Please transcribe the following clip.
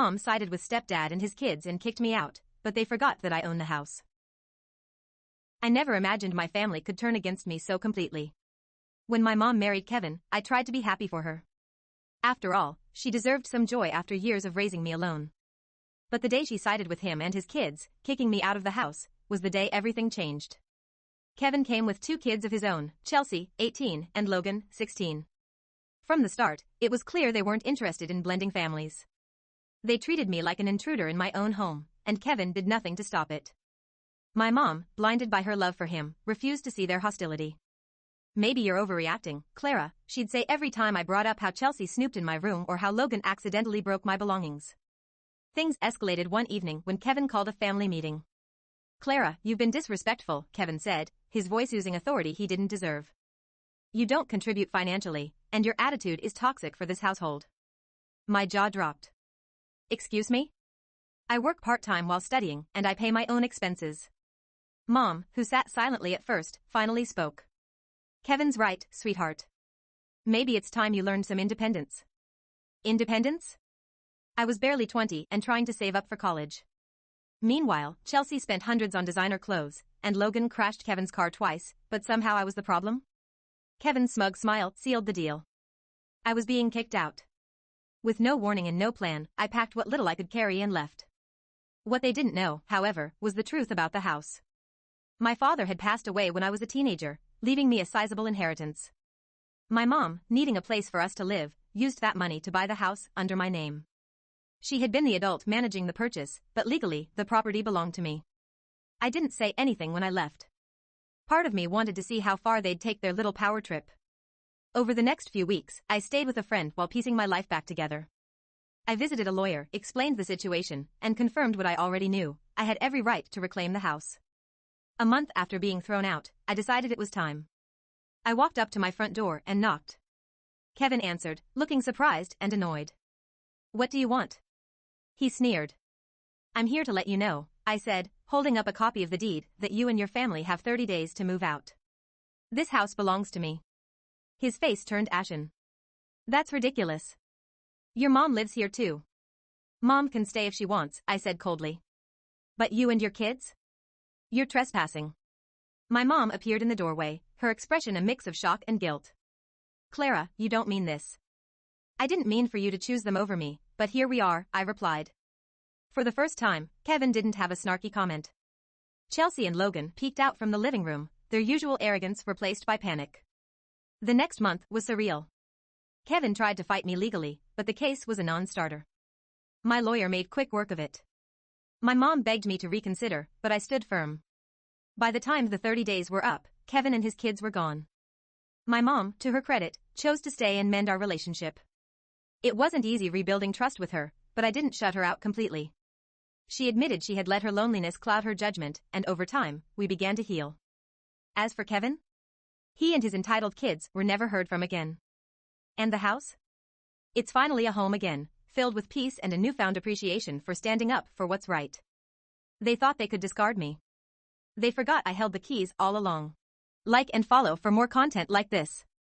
mom sided with stepdad and his kids and kicked me out, but they forgot that I own the house. I never imagined my family could turn against me so completely. When my mom married Kevin, I tried to be happy for her. After all, she deserved some joy after years of raising me alone. But the day she sided with him and his kids, kicking me out of the house, was the day everything changed. Kevin came with 2 kids of his own, Chelsea, 18, and Logan, 16. From the start, it was clear they weren't interested in blending families. They treated me like an intruder in my own home, and Kevin did nothing to stop it. My mom, blinded by her love for him, refused to see their hostility. "Maybe you're overreacting, Clara," she'd say every time I brought up how Chelsea snooped in my room or how Logan accidentally broke my belongings. Things escalated one evening when Kevin called a family meeting. "Clara, you've been disrespectful," Kevin said, his voice using authority he didn't deserve. "You don't contribute financially, and your attitude is toxic for this household." My jaw dropped. "Excuse me? I work part-time while studying, and I pay my own expenses." Mom, who sat silently at first, finally spoke. "Kevin's right, sweetheart. Maybe it's time you learned some independence." Independence? I was barely 20 and trying to save up for college. Meanwhile, Chelsea spent hundreds on designer clothes, and Logan crashed Kevin's car twice, but somehow I was the problem? Kevin's smug smile sealed the deal. I was being kicked out. With no warning and no plan, I packed what little I could carry and left. What they didn't know, however, was the truth about the house. My father had passed away when I was a teenager, leaving me a sizable inheritance. My mom, needing a place for us to live, used that money to buy the house under my name. She had been the adult managing the purchase, but legally, the property belonged to me. I didn't say anything when I left. Part of me wanted to see how far they'd take their little power trip. Over the next few weeks, I stayed with a friend while piecing my life back together. I visited a lawyer, explained the situation, and confirmed what I already knew: I had every right to reclaim the house. A month after being thrown out, I decided it was time. I walked up to my front door and knocked. Kevin answered, looking surprised and annoyed. "What do you want?" He sneered. "I'm here to let you know," I said, holding up a copy of the deed, "that you and your family have 30 days to move out. This house belongs to me." His face turned ashen. "That's ridiculous. Your mom lives here too." "Mom can stay if she wants," I said coldly. "But you and your kids? You're trespassing." My mom appeared in the doorway, her expression a mix of shock and guilt. "Clara, you don't mean this." "I didn't mean for you to choose them over me, but here we are," I replied. For the first time, Kevin didn't have a snarky comment. Chelsea and Logan peeked out from the living room, their usual arrogance replaced by panic. The next month was surreal. Kevin tried to fight me legally, but the case was a non-starter. My lawyer made quick work of it. My mom begged me to reconsider, but I stood firm. By the time the 30 days were up, Kevin and his kids were gone. My mom, to her credit, chose to stay and mend our relationship. It wasn't easy rebuilding trust with her, but I didn't shut her out completely. She admitted she had let her loneliness cloud her judgment, and over time, we began to heal. As for Kevin, he and his entitled kids were never heard from again. And the house? It's finally a home again, filled with peace and a newfound appreciation for standing up for what's right. They thought they could discard me. They forgot I held the keys all along. Like and follow for more content like this.